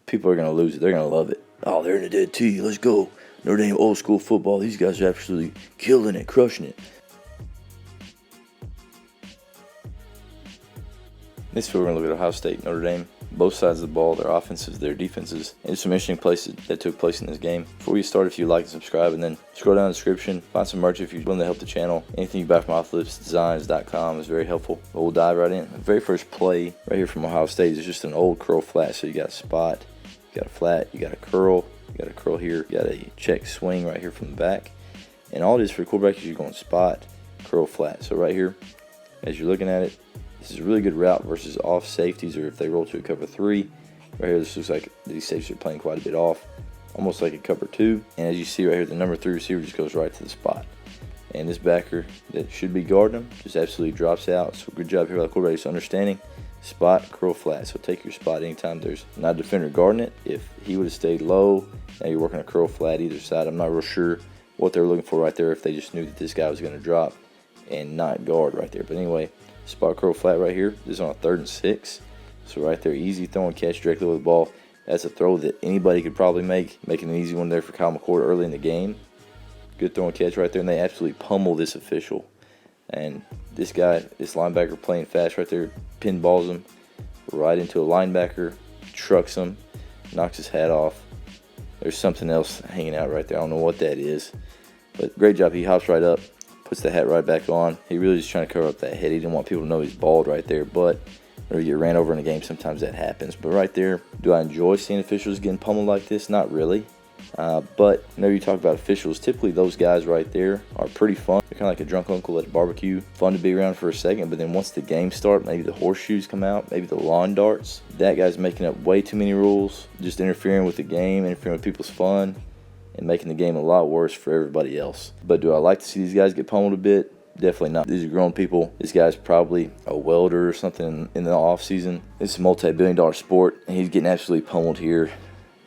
people are going to lose it. They're going to love it. Oh, they're in the dead tee. Let's go. Notre Dame old school football. These guys are absolutely killing it, crushing it. This we're going to look at Ohio State, Notre Dame. Both sides of the ball, their offenses, their defenses, and some interesting places that took place in this game. Before we start, if you like and subscribe, and then scroll down the description, find some merch if you're willing to help the channel. Anything you buy from OutflipsDesigns.com is very helpful. But we'll dive right in. The very first play right here from Ohio State is just an old curl flat. So you got a spot, you got a flat, you got a curl, you got a curl here, you got a check swing right here from the back. And all it is for the quarterback is you're going spot, curl, flat. So right here, as you're looking at it, this is a really good route versus off safeties, or if they roll to a cover 3. Right here, this looks like these safeties are playing quite a bit off, almost like a cover 2. And as you see right here, the number 3 receiver just goes right to the spot. And this backer that should be guarding him just absolutely drops out. So good job here by the quarterback, just understanding spot, curl, flat. So take your spot anytime there's not a defender guarding it. If he would have stayed low, now you're working a curl flat either side. I'm not real sure what they're looking for right there, if they just knew that this guy was going to drop and not guard right there. But anyway, spot, curl, flat right here. This is on a 3rd and 6. So right there, easy throw and catch directly with the ball. That's a throw that anybody could probably make. Making an easy one there for Kyle McCord early in the game. Good throw and catch right there, and they absolutely pummel this official. And this guy, this linebacker playing fast right there, pinballs him right into a linebacker, trucks him, knocks his hat off. There's something else hanging out right there. I don't know what that is. But great job. He hops right up, puts the hat right back on. He really just trying to cover up that head. He didn't want people to know he's bald right there. But or you get ran over in a game, sometimes that happens. But right there, do I enjoy seeing officials getting pummeled like this? Not really. But whenever you talk about officials, typically those guys right there are pretty fun. They're kind of like a drunk uncle at a barbecue. Fun to be around for a second, but then once the game starts, maybe the horseshoes come out, maybe the lawn darts. That guy's making up way too many rules, just interfering with the game, interfering with people's fun, and making the game a lot worse for everybody else. But do I like to see these guys get pummeled a bit? Definitely not. These are grown people. This guy's probably a welder or something in the off season. This is a multi-billion-dollar sport, and he's getting absolutely pummeled here.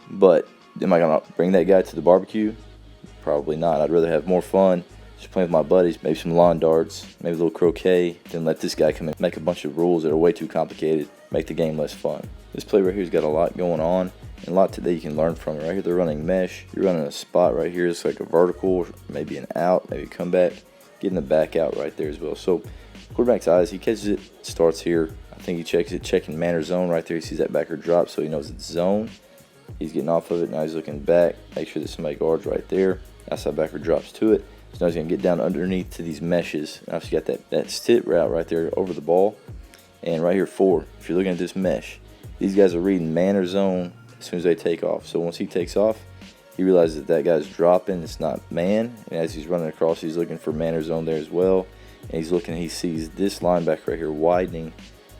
But am I going to bring that guy to the barbecue? Probably not. I'd rather have more fun just playing with my buddies, maybe some lawn darts, maybe a little croquet, than let this guy come in and make a bunch of rules that are way too complicated, make the game less fun. This play right here has got a lot going on, and a lot that you can learn from it. Right here, they're running mesh. You're running a spot right here. It's like a vertical, maybe an out, maybe a comeback. Getting the back out right there as well. So quarterback's eyes, he catches it, starts here. I think he checks it, checking man or zone right there. He sees that backer drop, so he knows it's zone. He's getting off of it. Now he's looking back, make sure that somebody guards right there. Outside backer drops to it. So now he's going to get down underneath to these meshes. Now he's got that sit route right there over the ball. And right here, 4. If you're looking at this mesh, these guys are reading man or zone as soon as they take off. So once he takes off, he realizes that guy's dropping. It's not man. And as he's running across, he's looking for man or zone there as well. And he's looking, he sees this linebacker right here widening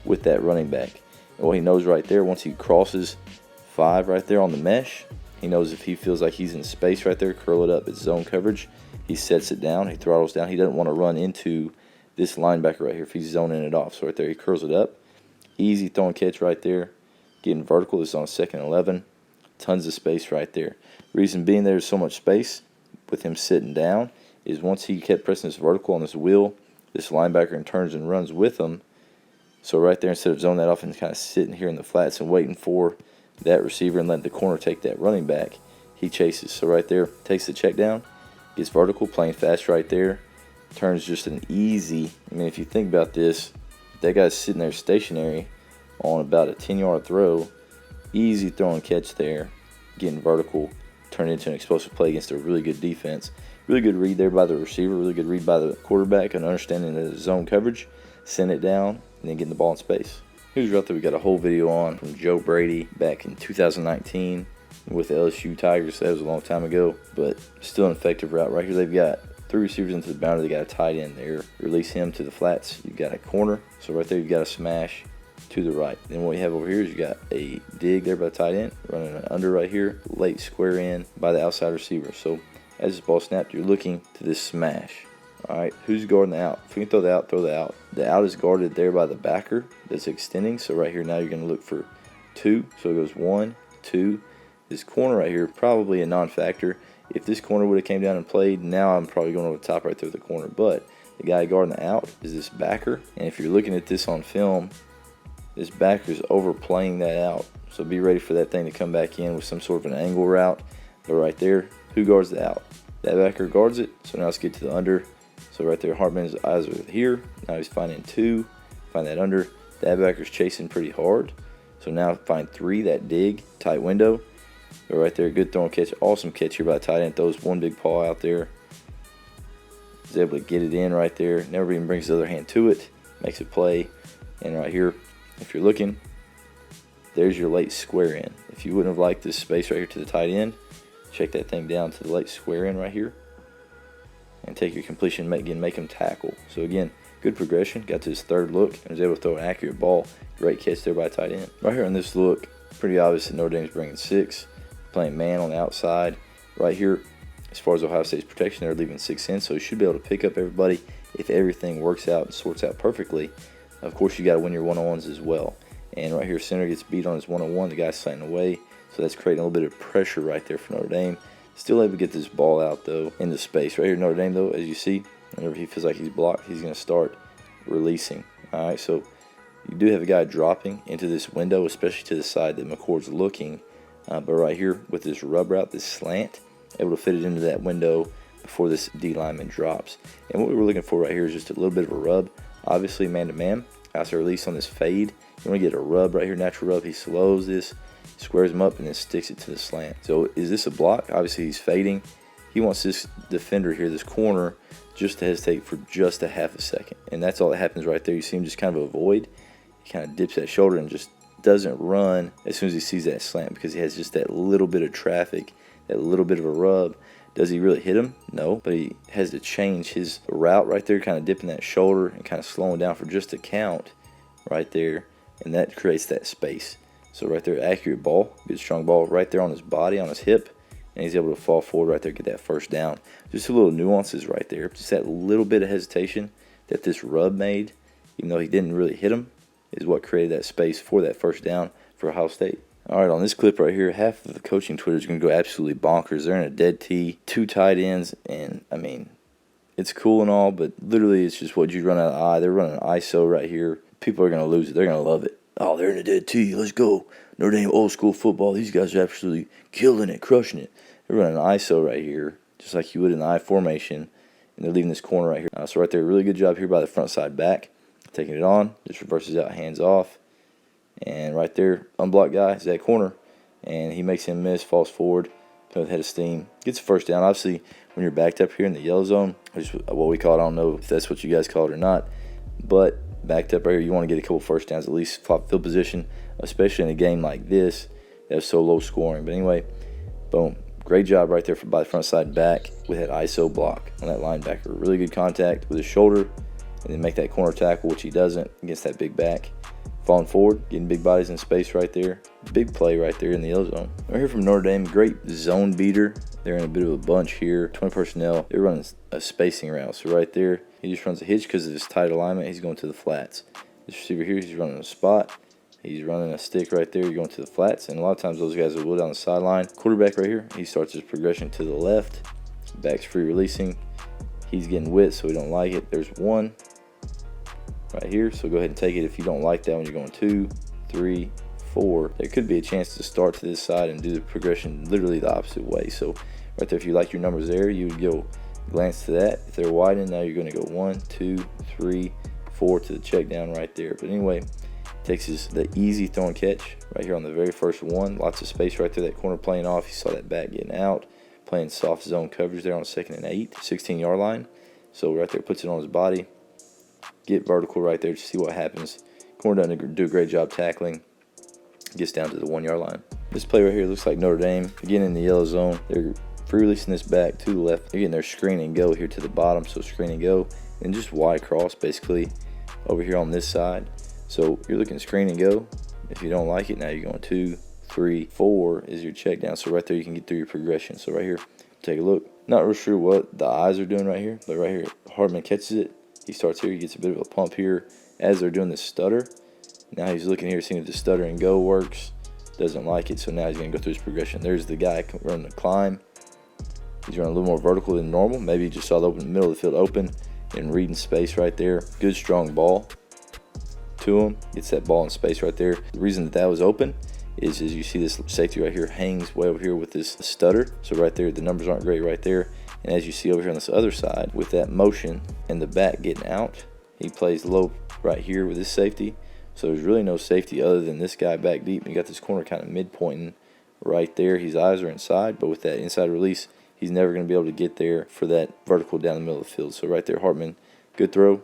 with that running back. And what he knows right there, once he crosses 5 right there on the mesh, he knows if he feels like he's in space right there, curl it up, it's zone coverage. He sets it down, he throttles down. He doesn't want to run into this linebacker right here if he's zoning it off. So right there, he curls it up. Easy throw and catch right there. Getting vertical. This is on 2nd and 11. Tons of space right there. Reason being there's so much space with him sitting down is once he kept pressing this vertical on this wheel, this linebacker turns and runs with him. So right there, instead of zoning that off and kind of sitting here in the flats and waiting for that receiver and letting the corner take that running back, he chases. So right there, takes the check down, gets vertical, playing fast right there, turns just an easy, I mean, if you think about this, that guy's sitting there stationary on about a 10-yard throw, easy throw and catch there, getting vertical, turn it into an explosive play against a really good defense. Really good read there by the receiver, really good read by the quarterback and understanding the zone coverage, send it down, and then getting the ball in space. Here's a route that we got a whole video on from Joe Brady back in 2019 with the LSU Tigers. That was a long time ago, but still an effective route. Right here, they've got 3 receivers into the boundary. They got a tight end there. Release him to the flats. You've got a corner. So right there, you've got a smash to the right. Then what you have over here is you got a dig there by the tight end, running an under right here, late square in by the outside receiver. So as this ball snapped, you're looking to this smash. All right, who's guarding the out? If we can throw the out, throw the out. The out is guarded there by the backer that's extending. So right here now you're going to look for 2. So it goes 1, 2. This corner right here, probably a non-factor. If this corner would have came down and played, now I'm probably going over the top right there with the corner. But the guy guarding the out is this backer. And if you're looking at this on film, this backer is overplaying that out. So be ready for that thing to come back in with some sort of an angle route. But right there, who guards the out? That backer guards it. So now let's get to the under. So right there, Hartman's eyes are here. Now he's finding 2. Find that under. That backer's chasing pretty hard. So now find 3, that dig, tight window. But right there, good throw and catch. Awesome catch here by the tight end. Throws one big paw out there. He's able to get it in right there. Never even brings the other hand to it. Makes it play. And right here, if you're looking, there's your late square in. If you wouldn't have liked this space right here to the tight end, check that thing down to the late square in right here. And take your completion, make him tackle. So again, good progression. Got to his 3rd look and was able to throw an accurate ball. Great catch there by tight end. Right here on this look, pretty obvious that Notre Dame's bringing 6. Playing man on the outside. Right here, as far as Ohio State's protection, they're leaving 6 in. So you should be able to pick up everybody if everything works out and sorts out perfectly. Of course, you got to win your one-on-ones as well. And right here, center gets beat on his one-on-one. The guy's slanting away. So that's creating a little bit of pressure right there for Notre Dame. Still able to get this ball out, though, into space. Right here, Notre Dame, though, as you see, whenever he feels like he's blocked, he's going to start releasing. All right, so you do have a guy dropping into this window, especially to the side that McCord's looking. But right here, with this rub route, this slant, able to fit it into that window before this D lineman drops. And what we were looking for right here is just a little bit of a rub. Obviously, man-to-man. Outside release on this fade. You want to get a rub right here, natural rub. He slows this, squares him up, and then sticks it to the slant. So is this a block? Obviously, he's fading. He wants this defender here, this corner, just to hesitate for just a half a second. And that's all that happens right there. You see him just kind of avoid. He kind of dips that shoulder and just doesn't run as soon as he sees that slant because he has just that little bit of traffic, that little bit of a rub. Does he really hit him? No, but he has to change his route right there, kind of dipping that shoulder and kind of slowing down for just a count right there, and that creates that space. So right there, accurate ball, good strong ball right there on his body, on his hip, and he's able to fall forward right there, get that first down. Just a little nuances right there, just that little bit of hesitation that this rub made, even though he didn't really hit him, is what created that space for that first down for Ohio State. All right, on this clip right here, half of the coaching Twitter is going to go absolutely bonkers. They're in a dead tee, 2 tight ends, and, I mean, it's cool and all, but literally it's just what you run out of the eye. They're running an ISO right here. People are going to lose it. They're going to love it. Oh, they're in a dead tee. Let's go. Notre Dame old school football. These guys are absolutely killing it, crushing it. They're running an ISO right here, just like you would in the I formation, and they're leaving this corner right here. So right there, really good job here by the front side back. Taking it on, just reverses out, hands off. And right there, unblocked guy is that corner. And he makes him miss, falls forward, with head of steam. Gets the first down. Obviously, when you're backed up here in the yellow zone, which is what we call it, I don't know if that's what you guys call it or not. But backed up right here, you want to get a couple first downs, at least flop field position, especially in a game like this that's so low scoring. But anyway, boom. Great job right there by the front side back with that ISO block on that linebacker. Really good contact with his shoulder. And then make that corner tackle, which he doesn't, against that big back. Falling forward, getting big bodies in space right there. Big play right there in the yellow zone. Right here from Notre Dame, great zone beater. They're in a bit of a bunch here. 20 personnel. They're running a spacing route. So right there, he just runs a hitch because of his tight alignment. He's going to the flats. This receiver here, he's running a spot. He's running a stick right there. You're going to the flats. And a lot of times those guys will go down the sideline. Quarterback right here, he starts his progression to the left. Back's free releasing. He's getting width, so we don't like it. There's one right here, so go ahead and take it. If you don't like that one, you're going 2, 3, 4. There could be a chance to start to this side and do the progression literally the opposite way. So right there, if you like your numbers there, you would go glance to that. If they're widened, now you're going to go 1, 2, 3, 4 to the check down right there. But anyway, takes the easy throw and catch right here on the very first one. Lots of space right there, that corner playing off. You saw that back getting out, playing soft zone coverage there on 2nd and 8, 16-yard line. So right there, puts it on his body. Get vertical right there to see what happens. Corner doesn't do a great job tackling. Gets down to the 1-yard line. This play right here looks like Notre Dame. Again, in the yellow zone, they're free releasing this back to the left. Again, they're screen and go here to the bottom. So screen and go. And just wide cross basically over here on this side. So you're looking screen and go. If you don't like it, now you're going 2, 3, 4 is your check down. So right there you can get through your progression. So right here, take a look. Not real sure what the eyes are doing right here, but right here, Hartman catches it. He starts here, he gets a bit of a pump here as they're doing the stutter. Now he's looking here, seeing if the stutter and go works. Doesn't like it, so now he's going to go through his progression. There's the guy running the climb. He's running a little more vertical than normal. Maybe he just saw the middle of the field open and reading space right there. Good strong ball. to him, gets that ball in space right there. The reason that was open is as you see this safety right here hangs way over here with this stutter. So right there, the numbers aren't great right there. And as you see over here on this other side, with that motion and the back getting out, he plays low right here with this safety. So there's really no safety other than this guy back deep. And you got this corner kind of mid-pointing right there. His eyes are inside, but with that inside release, he's never going to be able to get there for that vertical down the middle of the field. So right there, Hartman, good throw.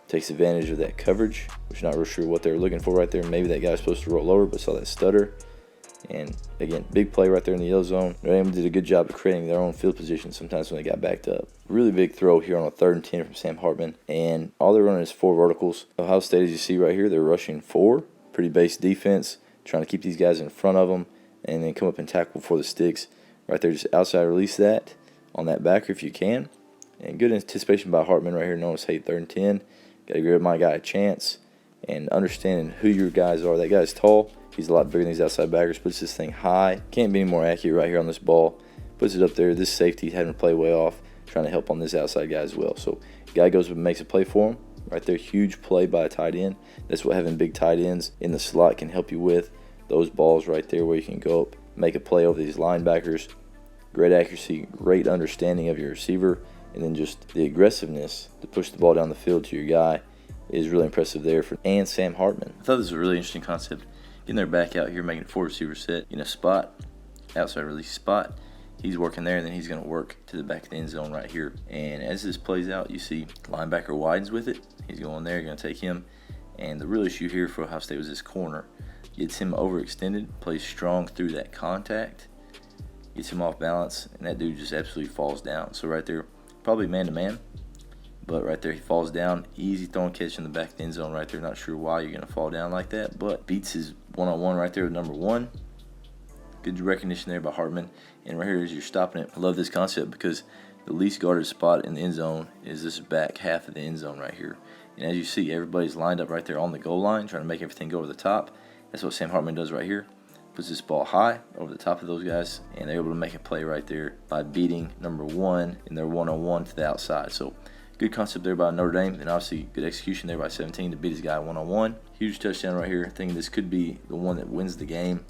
Takes advantage of that coverage, which I'm not real sure what they were looking for right there. Maybe that guy was supposed to roll over, but saw that stutter. And again, big play right there in the yellow zone. Notre Dame did a good job of creating their own field position sometimes when they got backed up. Really big throw here on a 3rd and 10 from Sam Hartman. And all they're running is 4 verticals. Ohio State, as you see right here, they're rushing 4. Pretty base defense, trying to keep these guys in front of them and then come up and tackle for the sticks. Right there, just outside release that on that backer if you can. And good anticipation by Hartman right here. Notice, hey, 3rd and 10. Got to give my guy a chance and understanding who your guys are. That guy's tall. He's a lot bigger than these outside backers. Puts this thing high. Can't be any more accurate right here on this ball. Puts it up there. This safety having to play way off, trying to help on this outside guy as well. So guy goes and makes a play for him. Right there, huge play by a tight end. That's what having big tight ends in the slot can help you with. Those balls right there where you can go up, make a play over these linebackers. Great accuracy, great understanding of your receiver. And then just the aggressiveness to push the ball down the field to your guy is really impressive there for Sam Hartman. I thought this was a really interesting concept. Getting their back out here, making a 4 receiver set in a spot, outside release spot. He's working there, and then he's going to work to the back of the end zone right here. And as this plays out, you see linebacker widens with it. He's going there, going to take him. And the real issue here for Ohio State was this corner. Gets him overextended, plays strong through that contact, gets him off balance, and that dude just absolutely falls down. So right there, probably man-to-man, but right there he falls down. Easy throwing catch in the back of the end zone right there. Not sure why you're going to fall down like that, but beats his one-on-one right there with number 1. Good recognition there by Hartman. And right here as you're stopping it, I love this concept because the least guarded spot in the end zone is this back half of the end zone right here. And as you see, everybody's lined up right there on the goal line, trying to make everything go over the top. That's what Sam Hartman does right here. Puts this ball high over the top of those guys, and they're able to make a play right there by beating number 1 in their one-on-one to the outside. So good concept there by Notre Dame, and obviously good execution there by 17 to beat his guy one-on-one. Huge touchdown right here. Thinking this could be the one that wins the game.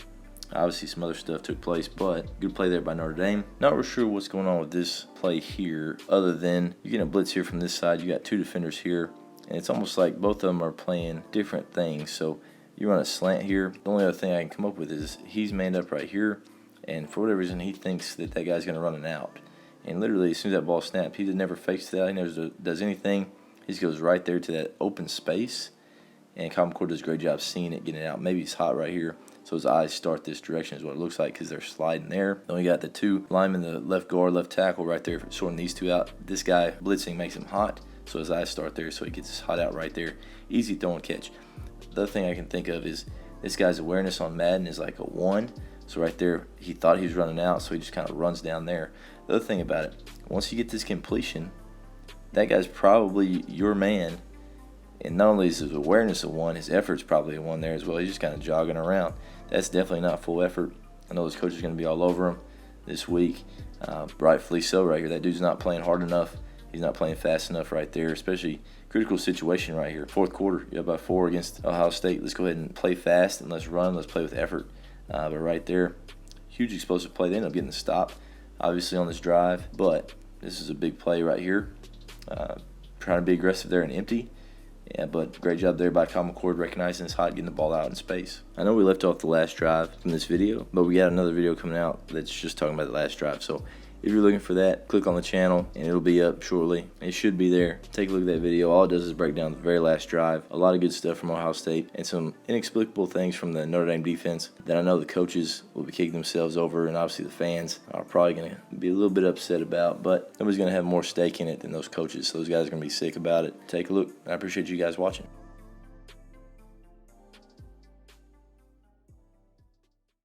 Obviously some other stuff took place, but good play there by Notre Dame. Not real sure what's going on with this play here, other than you get a blitz here from this side. You got 2 defenders here, and it's almost like both of them are playing different things. So you run a slant here. The only other thing I can come up with is he's manned up right here, and for whatever reason he thinks that guy's going to run an out. And literally as soon as that ball snapped, he never fakes that. He never does anything. He just goes right there to that open space, and Kyle McCord does a great job seeing it, getting it out. Maybe he's hot right here, so his eyes start this direction is what it looks like because they're sliding there. Then we got the 2 linemen, the left guard, left tackle right there, sorting these 2 out. This guy blitzing makes him hot, so his eyes start there, so he gets his hot out right there. Easy throw and catch. The other thing I can think of is this guy's awareness on Madden is like a 1. So right there, he thought he was running out, so he just kind of runs down there. The other thing about it, once you get this completion, that guy's probably your man. And not only is his awareness a 1, his effort's probably a 1 there as well. He's just kind of jogging around. That's definitely not full effort. I know his coach is going to be all over him this week. Rightfully so right here. That dude's not playing hard enough. He's not playing fast enough right there, especially critical situation right here. 4th quarter, you're up by 4 against Ohio State. Let's go ahead and play fast and let's run. Let's play with effort. But right there, huge explosive play. They end up getting the stop, obviously, on this drive. But this is a big play right here. Trying to be aggressive there and empty. Yeah, but great job there by Kyle McCord recognizing his hot, getting the ball out in space. I know we left off the last drive from this video, but we got another video coming out that's just talking about the last drive. So if you're looking for that, click on the channel and it'll be up shortly. It should be there. Take a look at that video. All it does is break down the very last drive. A lot of good stuff from Ohio State and some inexplicable things from the Notre Dame defense that I know the coaches will be kicking themselves over, and obviously the fans are probably going to be a little bit upset about, but nobody's going to have more stake in it than those coaches, so those guys are going to be sick about it. Take a look. I appreciate you guys watching.